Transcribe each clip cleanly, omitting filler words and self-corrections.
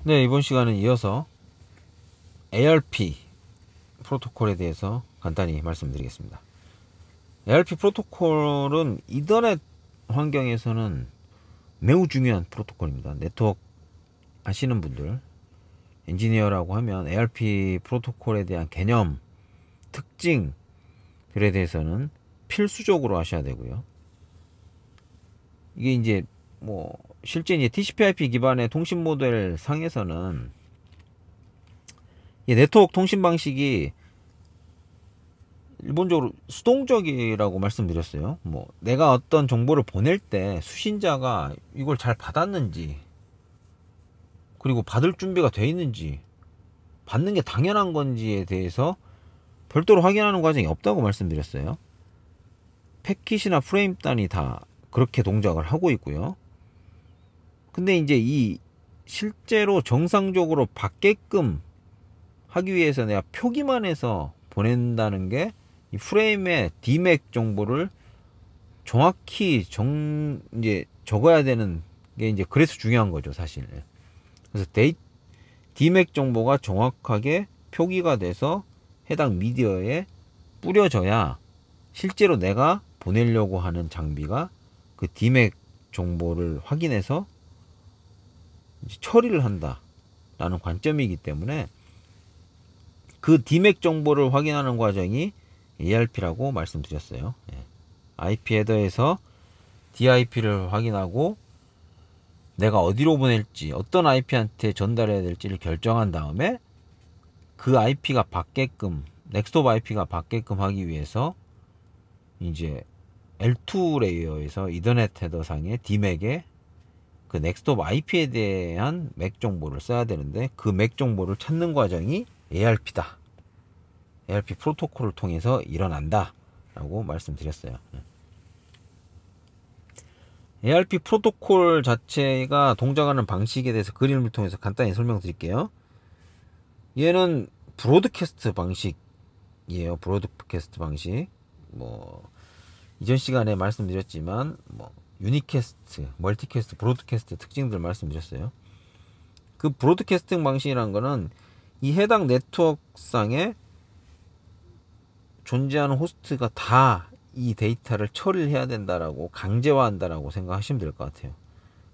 네, 이번 시간은 이어서 ARP 프로토콜에 대해서 간단히 말씀드리겠습니다. ARP 프로토콜은 이더넷 환경에서는 매우 중요한 프로토콜입니다. 네트워크 하시는 분들, 엔지니어라고 하면 ARP 프로토콜에 대한 개념, 특징들에 대해서는 필수적으로 하셔야 되고요. 이게 이제 실제 이제 TCP/IP 기반의 통신 모델 상에서는 이 네트워크 통신 방식이 일본적으로 수동적이라고 말씀드렸어요. 내가 어떤 정보를 보낼 때 수신자가 이걸 잘 받았는지, 그리고 받을 준비가 돼 있는지, 받는 게 당연한 건지에 대해서 별도로 확인하는 과정이 없다고 말씀드렸어요. 패킷이나 프레임 단위 다 그렇게 동작을 하고 있고요. 근데 이제 이 실제로 정상적으로 받게끔 하기 위해서 내가 표기만 해서 보낸다는 게 이 프레임의 D맥 정보를 정확히 이제 적어야 되는 게 이제 그래서 중요한 거죠, 사실. 그래서 D맥 정보가 정확하게 표기가 돼서 해당 미디어에 뿌려져야 실제로 내가 보내려고 하는 장비가 그 D맥 정보를 확인해서 이제 처리를 한다라는 관점이기 때문에 그 D맥 정보를 확인하는 과정이 ARP라고 말씀드렸어요. IP 헤더에서 DIP를 확인하고 내가 어디로 보낼지, 어떤 IP한테 전달해야 될지를 결정한 다음에 그 IP가 받게끔, 넥스트홉 IP가 받게끔 하기 위해서 이제 L2 레이어에서 이더넷 헤더상의 D맥에 그 넥스트홉 IP에 대한 맥 정보를 써야 되는데 그 맥 정보를 찾는 과정이 ARP다. ARP 프로토콜을 통해서 일어난다 라고 말씀드렸어요. ARP 프로토콜 자체가 동작하는 방식에 대해서 그림을 통해서 간단히 설명드릴게요. 얘는 브로드캐스트 방식이에요. 브로드캐스트 방식. 이전 시간에 말씀드렸지만 유니캐스트, 멀티캐스트, 브로드캐스트 특징들 말씀드렸어요. 그 브로드캐스팅 방식이라는 거는 이 해당 네트워크상에 존재하는 호스트가 다 이 데이터를 처리를 해야 된다라고 강제화한다라고 생각하시면 될 것 같아요.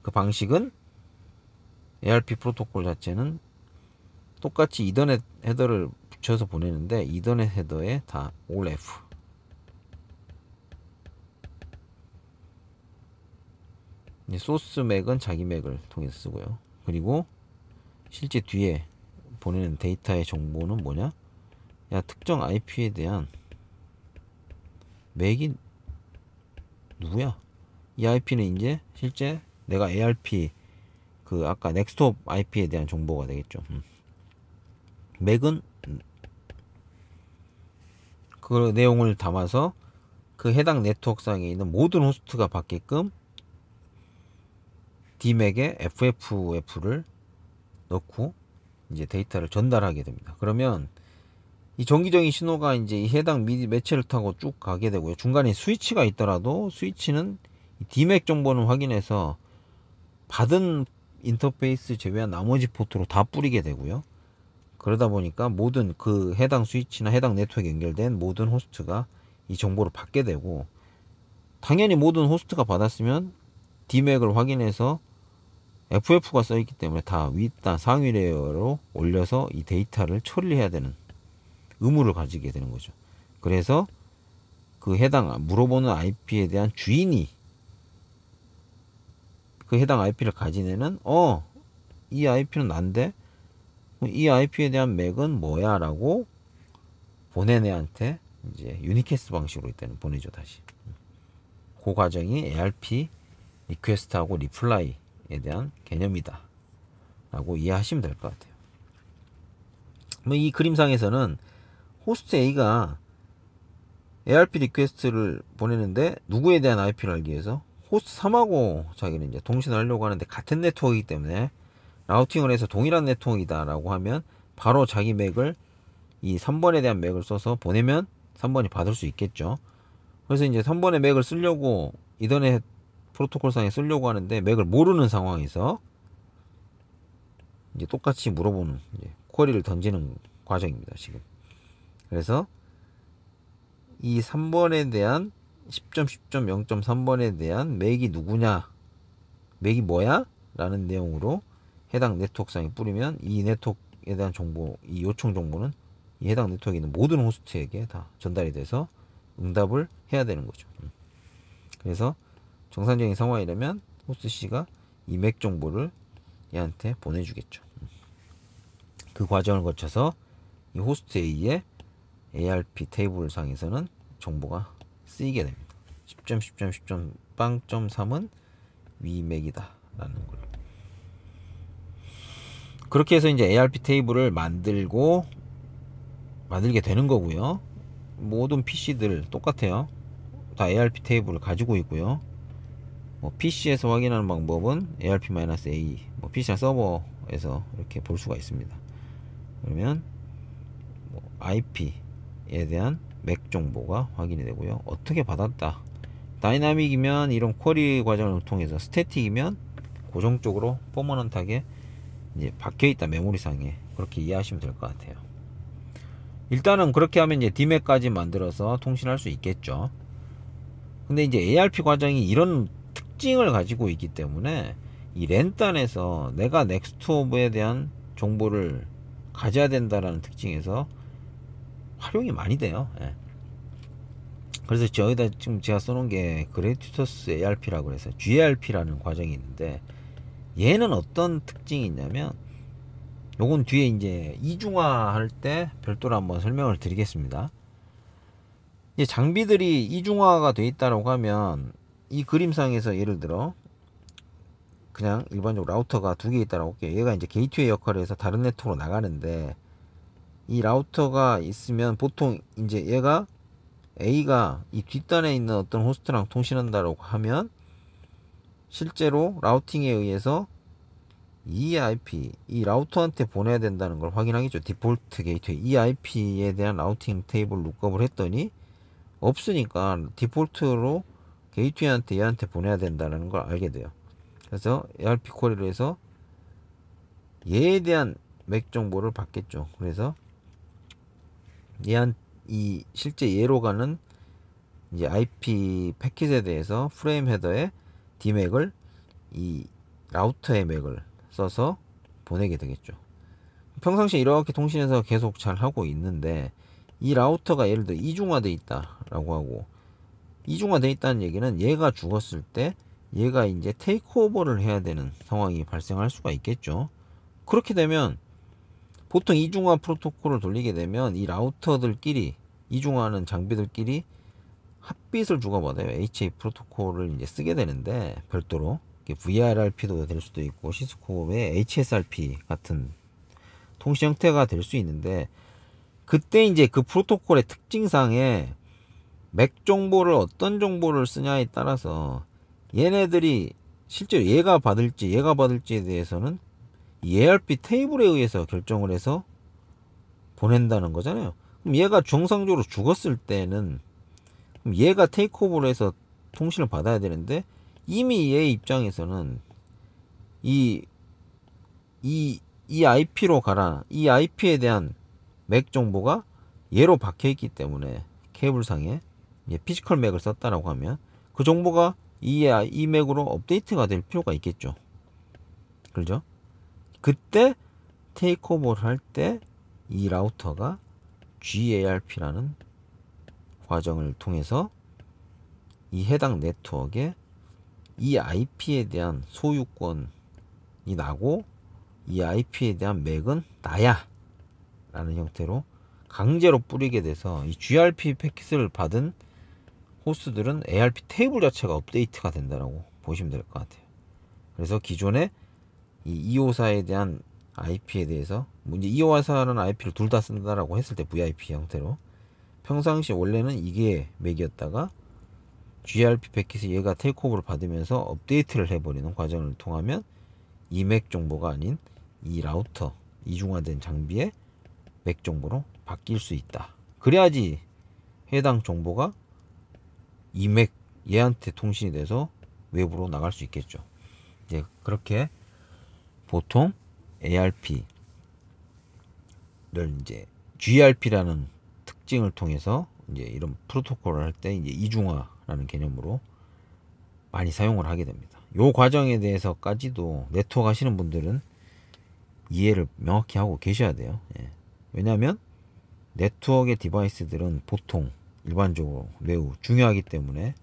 그 방식은 ARP 프로토콜 자체는 똑같이 이더넷 헤더를 붙여서 보내는데 이더넷 헤더에 다 all F, 소스 맥은 자기 맥을 통해서 쓰고요. 그리고 실제 뒤에 보내는 데이터의 정보는 뭐냐? 특정 IP에 대한 맥이 누구야? 이 IP는 이제 실제 내가 ARP 아까 넥스트홉 IP에 대한 정보가 되겠죠. 맥은 그 내용을 담아서 그 해당 네트워크상에 있는 모든 호스트가 받게끔 D맥에 FFF를 넣고 이제 데이터를 전달하게 됩니다. 그러면 이 정기적인 신호가 이제 이 해당 매체를 타고 쭉 가게 되고요. 중간에 스위치가 있더라도 스위치는 D맥 정보는 확인해서 받은 인터페이스 제외한 나머지 포트로 다 뿌리게 되고요. 그러다 보니까 모든 그 해당 스위치나 해당 네트워크에 연결된 모든 호스트가 이 정보를 받게 되고, 당연히 모든 호스트가 받았으면 D맥을 확인해서 FF가 써있기 때문에 다 윗단 상위 레이어로 올려서 이 데이터를 처리해야 되는 의무를 가지게 되는 거죠. 그래서 그 해당 물어보는 IP에 대한 주인이 그 해당 IP를 가진 애는 이 IP는 난데 이 IP에 대한 맥은 뭐야 라고 보낸 애한테 이제 유니캐스트 방식으로 일단 보내죠. 다시 그 과정이 ARP 리퀘스트하고 리플라이에 대한 개념이다 라고 이해하시면 될 것 같아요. 이 그림상에서는 호스트 A가 ARP 리퀘스트를 보내는데 누구에 대한 IP를 알기 위해서 호스트 3하고 자기는 이제 통신을 하려고 하는데 같은 네트워크이기 때문에 라우팅을 해서 동일한 네트워크이다 라고 하면 바로 자기 맥을 이 3번에 대한 맥을 써서 보내면 3번이 받을 수 있겠죠. 그래서 이제 3번의 맥을 쓰려고 이더넷 프로토콜상에 쓰려고 하는데 맥을 모르는 상황에서 이제 똑같이 물어보는 이제 쿼리를 던지는 과정입니다, 지금. 그래서 이 3번에 대한 10점, 10점, 0.3번에 대한 맥이 누구냐, 맥이 뭐야? 라는 내용으로 해당 네트워크상에 뿌리면 이 네트워크에 대한 정보, 이 요청 정보는 이 해당 네트워크에 있는 모든 호스트에게 다 전달이 돼서 응답을 해야 되는 거죠. 그래서 정상적인 상황이라면 호스트 C가 이 맥 정보를 얘한테 보내주겠죠. 그 과정을 거쳐서 이 호스트 A의 ARP 테이블 상에서는 정보가 쓰이게 됩니다. 10점, 10점, 10점, 빵점 3은 위맥이다 라는 걸. 그렇게 해서 이제 ARP 테이블을 만들게 되는 거고요. 모든 PC들 똑같아요. 다 ARP 테이블을 가지고 있고요. 뭐 PC에서 확인하는 방법은 ARP-A, 뭐 PC나 서버에서 이렇게 볼 수가 있습니다. 그러면 뭐 IP에 대한 맥 정보가 확인이 되고요. 어떻게 받았다. 다이나믹이면 이런 쿼리 과정을 통해서, 스태틱이면 고정적으로 퍼머넌트하게 이제 박혀있다, 메모리상에. 그렇게 이해하시면 될 것 같아요. 일단은 그렇게 하면 이제 DMAC까지 만들어서 통신할 수 있겠죠. 근데 이제 ARP 과정이 이런 특징을 가지고 있기 때문에 이 랜단에서 내가 넥스트옵에 대한 정보를 가져야 된다라는 특징에서 활용이 많이 돼요. 예. 그래서 저기다 지금 제가 써놓은 게 그래튜터스 ARP라고 해서 GARP라는 과정이 있는데, 얘는 어떤 특징이 있냐면, 요건 뒤에 이제 이중화 할 때 별도로 한번 설명을 드리겠습니다. 이제 장비들이 이중화가 돼 있다라고 하면, 이 그림상에서 예를 들어 그냥 일반적으로 라우터가 두 개 있다라고 할게요. 얘가 이제 게이트웨이 역할을 해서 다른 네트워크로 나가는데, 이 라우터가 있으면 보통 이제 얘가 A가 이 뒷단에 있는 어떤 호스트랑 통신한다라고 하면, 실제로 라우팅에 의해서 이 IP, 이 라우터한테 보내야 된다는 걸 확인하겠죠. 디폴트 게이트웨이, 이 IP에 대한 라우팅 테이블 룩업을 했더니 없으니까 디폴트로 게이트웨이한테 얘한테 보내야 된다는 걸 알게 돼요. 그래서 ARP 쿼리를 해서 얘에 대한 맥 정보를 받겠죠. 그래서 이 실제 얘로 가는 이제 IP 패킷에 대해서 프레임 헤더에 D맥을, 이 라우터의 맥을 써서 보내게 되겠죠. 평상시에 이렇게 통신해서 계속 잘 하고 있는데, 이 라우터가 예를 들어 이중화돼 있다라고 하고, 이중화돼 있다는 얘기는 얘가 죽었을 때 얘가 이제 테이크오버를 해야 되는 상황이 발생할 수가 있겠죠. 그렇게 되면 보통 이중화 프로토콜을 돌리게 되면 이 라우터들끼리, 이중화하는 장비들끼리 핫빗을 주고받아요. HA 프로토콜을 이제 쓰게 되는데, 별도로 VRRP도 될 수도 있고 시스콤의 HSRP 같은 통신 형태가 될 수 있는데, 그때 이제 그 프로토콜의 특징상에 맥 정보를 어떤 정보를 쓰냐에 따라서 얘네들이 실제로 얘가 받을지에 대해서는 ARP 테이블에 의해서 결정을 해서 보낸다는 거잖아요. 그럼 얘가 정상적으로 죽었을 때는 그럼 얘가 테이크오버를 해서 통신을 받아야 되는데, 이미 얘 입장에서는 이 IP로 가라, 이 IP에 대한 맥 정보가 얘로 박혀 있기 때문에, 케이블상에 피지컬 맥을 썼다라고 하면 그 정보가 이 맥으로 업데이트가 될 필요가 있겠죠. 그렇죠? 그때 테이크오버를 할 때 이 라우터가 GARP라는 과정을 통해서 이 해당 네트워크에 이 IP에 대한 소유권이 나고, 이 IP에 대한 맥은 나야 라는 형태로 강제로 뿌리게 돼서, 이 GRP 패킷을 받은 호스트들은 ARP 테이블 자체가 업데이트가 된다라고 보시면 될 것 같아요. 그래서 기존에 이 254에 대한 IP에 대해서, 이제 254라는 IP를 둘 다 쓴다라고 했을 때 VIP 형태로, 평상시 원래는 이게 맥이었다가 GRP 패킷이 얘가 테이크오버를 받으면서 업데이트를 해버리는 과정을 통하면 이 맥 정보가 아닌 이 라우터, 이중화된 장비의 맥 정보로 바뀔 수 있다. 그래야지 해당 정보가 이 맥 얘한테 통신이 돼서 외부로 나갈 수 있겠죠. 이제 그렇게 보통 ARP를 이제 GRP라는 특징을 통해서 이제 이런 프로토콜을 할 때 이제 이중화라는 개념으로 많이 사용을 하게 됩니다. 요 과정에 대해서까지도 네트워크 하시는 분들은 이해를 명확히 하고 계셔야 돼요. 예. 왜냐하면 네트워크의 디바이스들은 보통 일반적으로 매우 중요하기 때문에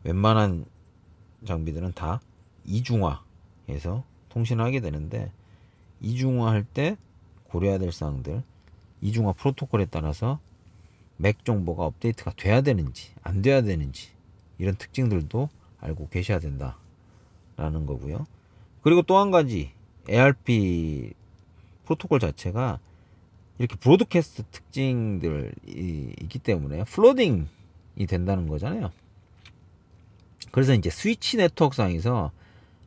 웬만한 장비들은 다 이중화해서 통신을 하게 되는데, 이중화할 때 고려해야 될 사항들, 이중화 프로토콜에 따라서 맥 정보가 업데이트가 돼야 되는지 안 돼야 되는지 이런 특징들도 알고 계셔야 된다라는 거고요. 그리고 또 한 가지, ARP 프로토콜 자체가 이렇게 브로드캐스트 특징들이 있기 때문에 플로딩이 된다는 거잖아요. 그래서 이제 스위치 네트워크 상에서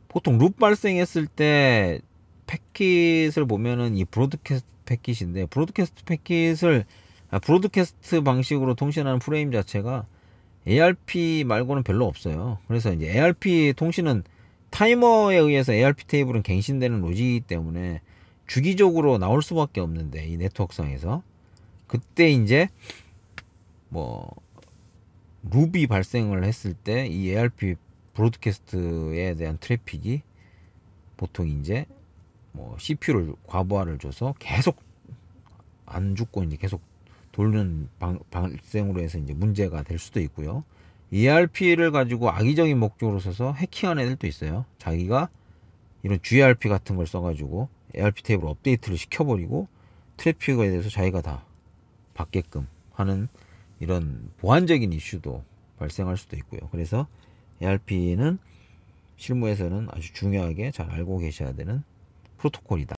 보통 룹 발생했을 때 패킷을 보면은 이 브로드캐스트 패킷인데, 브로드캐스트 방식으로 통신하는 프레임 자체가 ARP 말고는 별로 없어요. 그래서 이제 ARP 통신은 타이머에 의해서 ARP 테이블은 갱신되는 로직이기 때문에 주기적으로 나올 수밖에 없는데, 이 네트워크상에서 그때 이제 뭐 룹이 발생을 했을 때 이 ARP 브로드캐스트에 대한 트래픽이 보통 이제 뭐 CPU를 과부하를 줘서 계속 안 죽고 이제 계속 돌는 발생으로 해서 이제 문제가 될 수도 있고요. ERP를 가지고 악의적인 목적으로 써서 해킹하는 애들도 있어요. 자기가 이런 GRP 같은 걸 써가지고 ARP 테이블 업데이트를 시켜버리고 트래픽에 대해서 자기가 다 받게끔 하는 이런 보안적인 이슈도 발생할 수도 있고요. 그래서 ARP는 실무에서는 아주 중요하게 잘 알고 계셔야 되는 프로토콜이다.